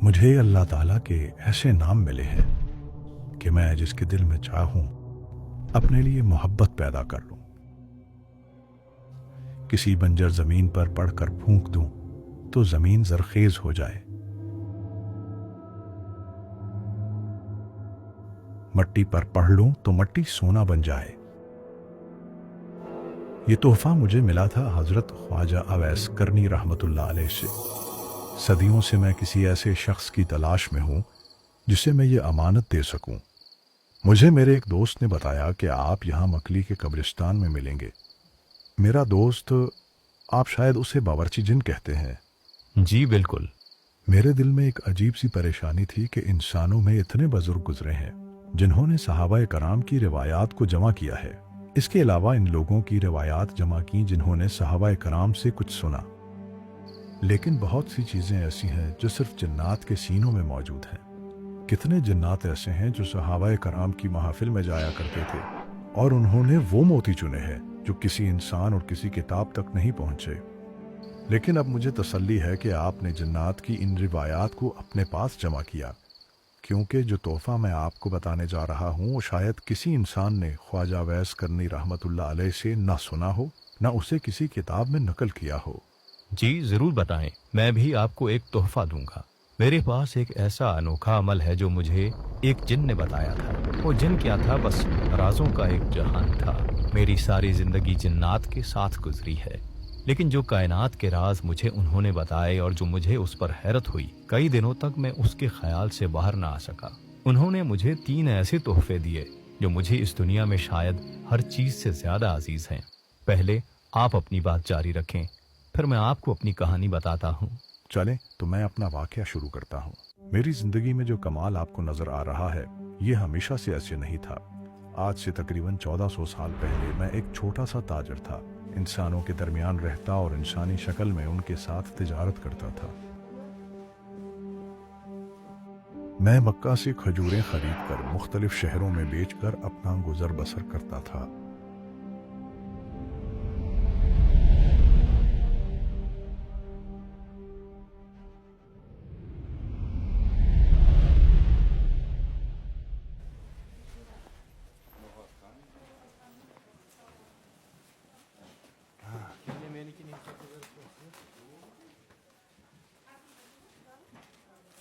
मुझे अल्लाह ताला के ऐसे नाम मिले हैं कि मैं जिसके दिल में चाहूं अपने लिए मोहब्बत पैदा कर लूं। किसी बंजर जमीन पर पढ़कर फूंक दूं तो जमीन जरखेज हो जाए, मट्टी पर पढ़ लूं तो मट्टी सोना बन जाए। ये तोहफा मुझे मिला था हजरत ख्वाजा अवैस करनी रहमतुल्लाह अलैह से। सदियों से मैं किसी ऐसे शख्स की तलाश में हूं जिसे मैं ये अमानत दे सकूं। मुझे मेरे एक दोस्त ने बताया कि आप यहाँ मकली के कब्रिस्तान में मिलेंगे। मेरा दोस्त, आप शायद उसे बावर्ची जिन कहते हैं। जी बिल्कुल। मेरे दिल में एक अजीब सी परेशानी थी कि इंसानों में इतने बुजुर्ग गुजरे हैं जिन्होंने सहाबाए कराम की रिवायात को जमा किया है। इसके अलावा इन लोगों की रिवायात जमा की जिन्होंने सहाबाए कराम से कुछ सुना। लेकिन बहुत सी चीज़ें ऐसी हैं जो सिर्फ जन्नात के सीनों में मौजूद हैं। कितने जन्नात ऐसे हैं जो सहाबाए कराम की महफिल में जाया करते थे और उन्होंने वो मोती चुने हैं जो किसी इंसान और किसी किताब तक नहीं पहुंचे। लेकिन अब मुझे तसल्ली है कि आपने जन्नात की इन रिवायात को अपने पास जमा किया, क्योंकि जो तोहफा मैं आपको बताने जा रहा हूँ वो शायद किसी इंसान ने ख्वाजा अवैस करनी रहमतुल्लाह अलैह से ना सुना हो, ना उसे किसी किताब में नकल किया हो। जी जरूर बताएं, मैं भी आपको एक तोहफा दूंगा। मेरे पास एक ऐसा अनोखा अमल है जो मुझे एक जिन ने बताया था। वो जिन क्या था, बस राजों का एक जहान था। मेरी सारी जिंदगी जिन्नात के साथ गुजरी है, लेकिन जो कायनात के राज मुझे उन्होंने बताए और जो मुझे उस पर हैरत हुई, कई दिनों तक मैं उसके ख्याल से बाहर ना आ सका। उन्होंने मुझे 3 ऐसे तोहफे दिए जो मुझे इस दुनिया में शायद हर चीज से ज्यादा अजीज हैं। पहले आप अपनी बात जारी रखें, फिर मैं आपको अपनी कहानी बताता हूँ। चलें तो मैं अपना वाकया शुरू करता हूँ। मेरी जिंदगी में जो कमाल आपको नजर आ रहा है ये हमेशा से ऐसे नहीं था। आज से तकरीबन 1400 साल पहले मैं एक छोटा सा ताजर था। इंसानों के दरमियान रहता और इंसानी शक्ल में उनके साथ तिजारत करता था। मैं मक्का से खजूरें खरीद कर मुख्तलिफ शहरों में बेचकर अपना गुजर बसर करता था।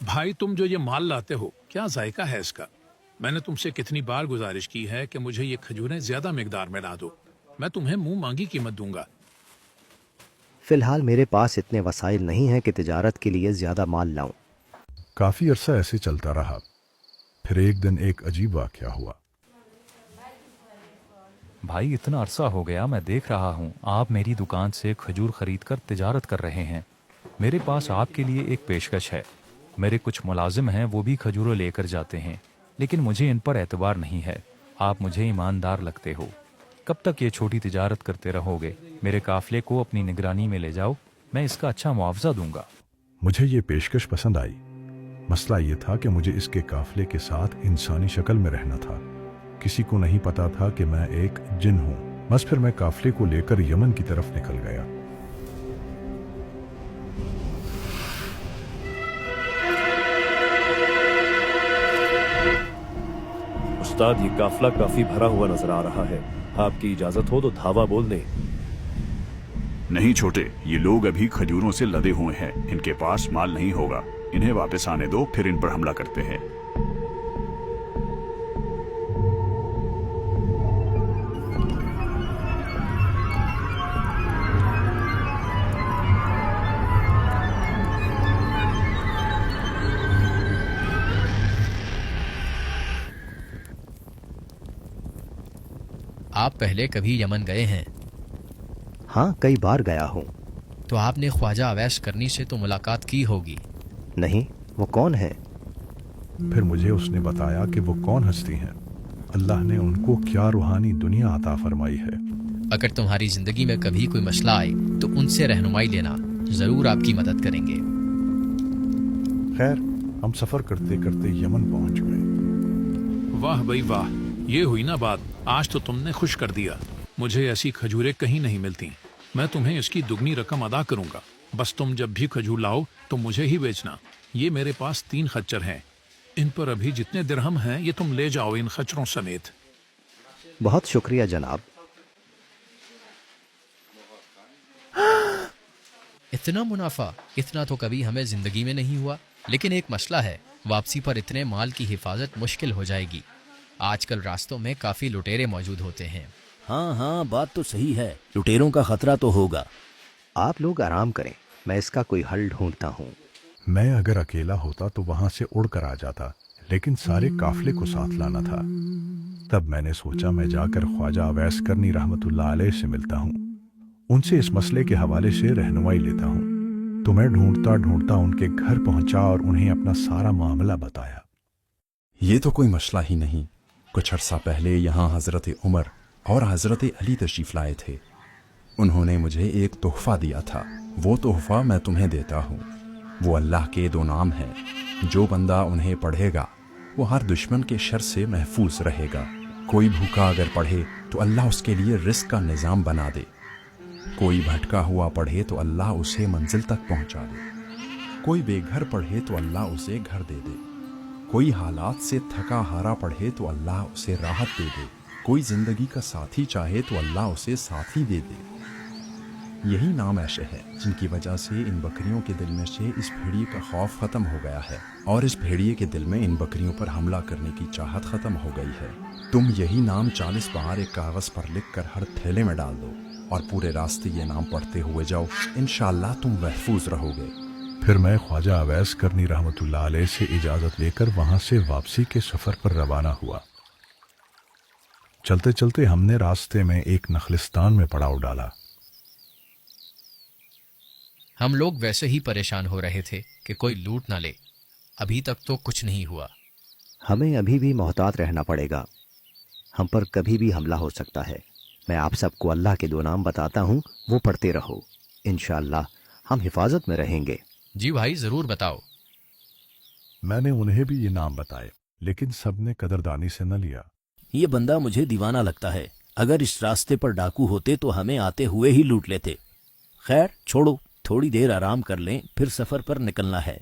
भाई, तुम जो ये माल लाते हो, क्या जायका है इसका? मैंने तुमसे कितनी बार गुजारिश की है कि मुझे ये खजूरें ज्यादा मिकदार में ला दो। मैं तुम्हें मुंह मांगी कीमत दूंगा। फिलहाल मेरे पास इतने वसाइल नहीं हैं कि तिजारत के लिए ज्यादा माल लाऊं। काफी अरसा ऐसे चलता रहा। फिर एक दिन एक अजीब वाकया हुआ। भाई इतना अरसा हो गया, मैं देख रहा हूँ आप मेरी दुकान से खजूर खरीद कर तिजारत कर रहे हैं। मेरे पास आपके लिए एक पेशकश है। मेरे कुछ मुलाजिम हैं, वो भी खजूरें लेकर जाते हैं, लेकिन मुझे इन पर एतबार नहीं है। आप मुझे ईमानदार लगते हो। कब तक ये छोटी तिजारत करते रहोगे? मेरे काफिले को अपनी निगरानी में ले जाओ, मैं इसका अच्छा मुआवजा दूंगा। मुझे ये पेशकश पसंद आई। मसला ये था कि मुझे इसके काफिले के साथ इंसानी शक्ल में रहना था। किसी को नहीं पता था कि मैं एक जिन हूँ। बस फिर मैं काफिले को लेकर यमन की तरफ निकल गया। उस्ताद, ये काफिला काफी भरा हुआ नजर आ रहा है। आपकी इजाजत हो तो धावा बोल दें। नहीं छोटे, ये लोग अभी खजूरों से लदे हुए हैं। इनके पास माल नहीं होगा। इन्हें वापस आने दो, फिर इन पर हमला करते हैं। आप पहले कभी यमन गए हैं? हाँ, कई बार गया हूँ। तो आपने ख्वाजा अवैस करनी से तो मुलाकात की होगी। नहीं, वो कौन है? फिर मुझे उसने बताया कि वो कौन हस्ती हैं। अल्लाह ने उनको क्या रूहानी दुनिया अता फरमाई है। अगर तुम्हारी जिंदगी में कभी कोई मसला आए तो उनसे रहनुमाई लेना, जरूर आपकी मदद करेंगे। खैर, हम सफर करते करते यमन पहुंच गए। वाह भाई वाह, ये हुई ना बात। आज तो तुमने खुश कर दिया। मुझे ऐसी खजूरें कहीं नहीं मिलती। मैं तुम्हें इसकी दुगनी रकम अदा करूंगा। बस तुम जब भी खजूर लाओ तो मुझे ही बेचना। یہ میرے پاس 3 خچر ہیں، ان پر ابھی جتنے درہم ہیں یہ تم لے جاؤ ان خچروں سمیت۔ بہت شکریہ جناب۔ اتنا منافع، اتنا تو کبھی ہمیں زندگی میں نہیں ہوا، لیکن ایک مسئلہ ہے، واپسی پر اتنے مال کی حفاظت مشکل ہو جائے گی۔ آج کل راستوں میں کافی لٹیرے موجود ہوتے ہیں۔ ہاں بات تو صحیح ہے، لٹیروں کا خطرہ تو ہوگا۔ آپ لوگ آرام کریں، میں اس کا کوئی حل ڈھونڈتا ہوں۔ میں اگر اکیلا ہوتا تو وہاں سے اڑ کر آ جاتا، لیکن سارے قافلے کو ساتھ لانا تھا۔ تب میں نے سوچا میں جا کر خواجہ اویس کرنی رحمت اللہ علیہ سے ملتا ہوں، ان سے اس مسئلے کے حوالے سے رہنمائی لیتا ہوں۔ تو میں ڈھونڈتا ڈھونڈتا ان کے گھر پہنچا اور انہیں اپنا سارا معاملہ بتایا۔ یہ تو کوئی مسئلہ ہی نہیں۔ کچھ عرصہ پہلے یہاں حضرت عمر اور حضرت علی تشریف لائے تھے۔ انہوں نے مجھے ایک تحفہ دیا تھا، وہ تحفہ میں تمہیں دیتا ہوں۔ وہ اللہ کے 2 نام ہیں، جو بندہ انہیں پڑھے گا وہ ہر دشمن کے شر سے محفوظ رہے گا۔ کوئی بھوکا اگر پڑھے تو اللہ اس کے لیے رزق کا نظام بنا دے، کوئی بھٹکا ہوا پڑھے تو اللہ اسے منزل تک پہنچا دے، کوئی بے گھر پڑھے تو اللہ اسے گھر دے دے، کوئی حالات سے تھکا ہارا پڑھے تو اللہ اسے راحت دے دے، کوئی زندگی کا ساتھی چاہے تو اللہ اسے ساتھی دے دے۔ یہی نام عیش ہے جن کی وجہ سے ان بکریوں کے دل میں سے اس بھیڑیے کا خوف ختم ہو گیا ہے، اور اس بھیڑیے کے دل میں ان بکریوں پر حملہ کرنے کی چاہت ختم ہو گئی ہے۔ تم یہی نام 40 بار ایک کاغذ پر لکھ کر ہر تھیلے میں ڈال دو اور پورے راستے یہ نام پڑھتے ہوئے جاؤ، انشاءاللہ تم محفوظ رہو گے۔ پھر میں خواجہ اویس کرنی رحمت اللہ علیہ سے اجازت لے کر وہاں سے واپسی کے سفر پر روانہ ہوا۔ چلتے چلتے ہم نے راستے میں ایک نخلستان میں پڑاؤ ڈالا۔ ہم لوگ ویسے ہی پریشان ہو رہے تھے کہ کوئی لوٹ نہ لے۔ ابھی تک تو کچھ نہیں ہوا۔ ہمیں ابھی بھی محتاط رہنا پڑے گا، ہم پر کبھی بھی حملہ ہو سکتا ہے۔ میں آپ سب کو اللہ کے 2 نام بتاتا ہوں، وہ پڑھتے رہو، انشاءاللہ ہم حفاظت میں رہیں گے۔ جی بھائی ضرور بتاؤ۔ میں نے انہیں بھی یہ نام بتائے، لیکن سب نے قدردانی سے نہ لیا۔ یہ بندہ مجھے دیوانہ لگتا ہے، اگر اس راستے پر ڈاکو ہوتے تو ہمیں آتے ہوئے ہی لوٹ لیتے۔ خیر چھوڑو، تھوڑی دیر آرام کر لیں، پھر سفر پر نکلنا ہے۔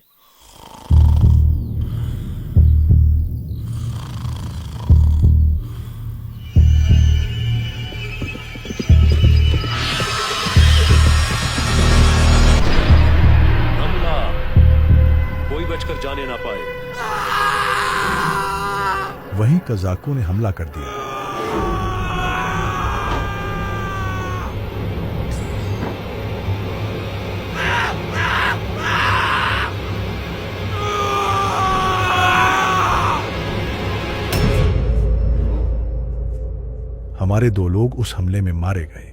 حملہ، کوئی بچ کر جانے نہ پائے۔ وہیں قزاقوں نے حملہ کر دیا۔ ہمارے 2 لوگ اس حملے میں مارے گئے۔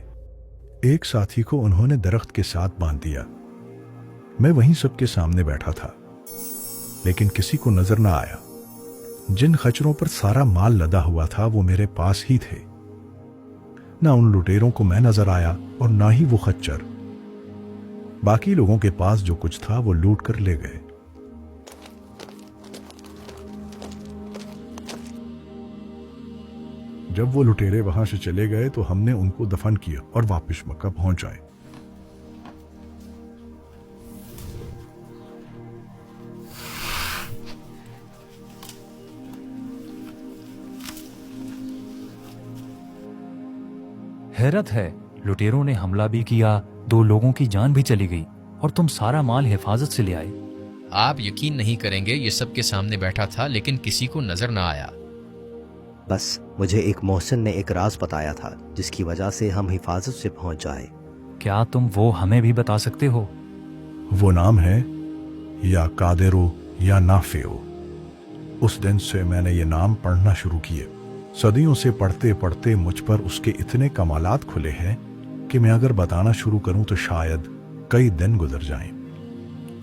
ایک ساتھی کو انہوں نے درخت کے ساتھ باندھ دیا۔ میں وہیں سب کے سامنے بیٹھا تھا، لیکن کسی کو نظر نہ آیا۔ جن خچروں پر سارا مال لدا ہوا تھا وہ میرے پاس ہی تھے۔ نہ ان لٹیروں کو میں نظر آیا اور نہ ہی وہ خچر۔ باقی لوگوں کے پاس جو کچھ تھا وہ لوٹ کر لے گئے۔ جب وہ لٹیرے وہاں سے چلے گئے تو ہم نے ان کو دفن کیا اور واپس مکہ پہنچائے۔ حیرت ہے، لٹیروں نے حملہ بھی کیا، 2 لوگوں کی جان بھی چلی گئی، اور تم سارا مال حفاظت سے لے آئے۔ آپ یقین نہیں کریں گے، یہ سب کے سامنے بیٹھا تھا لیکن کسی کو نظر نہ آیا۔ بس مجھے ایک محسن نے ایک راز بتایا تھا جس کی وجہ سے ہم حفاظت سے پہنچ جائے۔ کیا تم وہ ہمیں بھی بتا سکتے ہو؟ وہ نام ہے یا قادرو یا نافعو۔ اس دن سے میں نے یہ نام پڑھنا شروع کیے۔ صدیوں سے پڑھتے پڑھتے مجھ پر اس کے اتنے کمالات کھلے ہیں کہ میں اگر بتانا شروع کروں تو شاید کئی دن گزر جائیں۔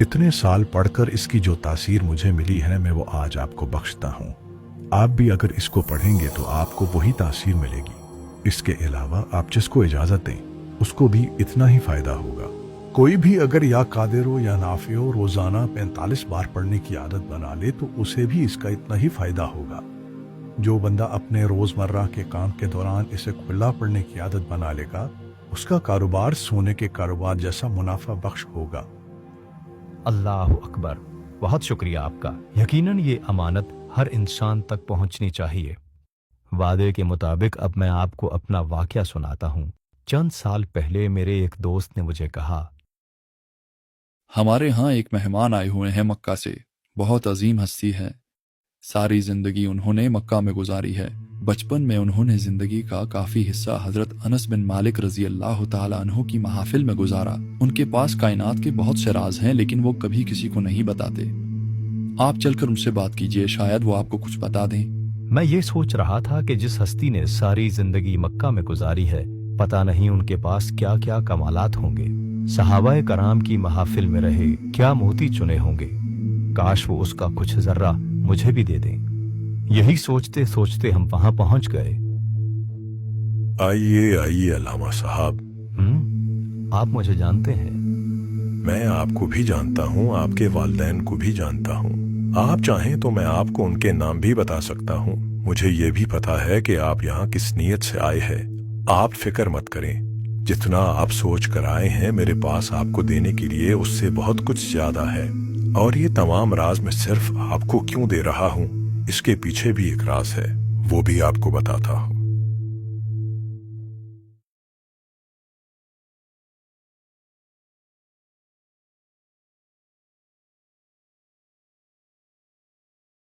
اتنے سال پڑھ کر اس کی جو تاثیر مجھے ملی ہے میں وہ آج آپ کو بخشتا ہوں۔ آپ بھی اگر اس کو پڑھیں گے تو آپ کو وہی تاثیر ملے گی۔ اس کے علاوہ آپ جس کو اجازت دیں اس کو بھی اتنا ہی فائدہ ہوگا۔ کوئی بھی اگر یا قادرو یا نافعو روزانہ 45 بار پڑھنے کی عادت بنا لے تو اسے بھی اس کا اتنا ہی فائدہ ہوگا۔ جو بندہ اپنے روزمرہ کے کام کے دوران اسے کھلا پڑھنے کی عادت بنا لے گا اس کا کاروبار سونے کے کاروبار جیسا منافع بخش ہوگا۔ اللہ اکبر۔ बहुत शुक्रिया आपका। यकीनन ये अमानत हर इंसान तक पहुंचनी चाहिए। वादे के मुताबिक अब मैं आपको अपना वाकया सुनाता हूँ। चंद साल पहले मेरे एक दोस्त ने मुझे कहा, हमारे यहाँ एक मेहमान आए हुए हैं मक्का से, बहुत अजीम हस्ती है। सारी जिंदगी उन्होंने मक्का में गुजारी है। बचपन में उन्होंने जिंदगी का काफी हिस्सा हजरत अनस बिन मालिक रजी अल्लाह ताला अन्हु की महाफिल में गुजारा। उनके पास कायनात के बहुत से राज हैं, लेकिन वो कभी किसी को नहीं बताते। आप चलकर उनसे बात कीजिए, शायद वो आपको कुछ बता दें। मैं ये सोच रहा था कि जिस हस्ती ने सारी जिंदगी मक्का में गुजारी है, पता नहीं उनके पास क्या क्या कमालात होंगे। सहाबाए कराम की महाफिल में रहे क्या मोती चुने होंगे। काश वो उसका कुछ जर्रा मुझे भी दे दें। यही सोचते सोचते हम वहां पहुंच गए। आइए आइए अल्लामा साहब। आप मुझे जानते हैं? मैं आपको भी जानता हूँ, आपके वालिदैन को भी जानता हूँ। आप चाहें तो मैं आपको उनके नाम भी बता सकता हूँ। मुझे ये भी पता है कि आप यहाँ किस नीयत से आए हैं। आप फिक्र मत करें, जितना आप सोच कर आए हैं मेरे पास आपको देने के लिए उससे बहुत कुछ ज्यादा है। और ये तमाम राज मैं सिर्फ आपको क्यों दे रहा हूँ, इसके पीछे भी एक राज है, वो भी आपको बताता हूँ।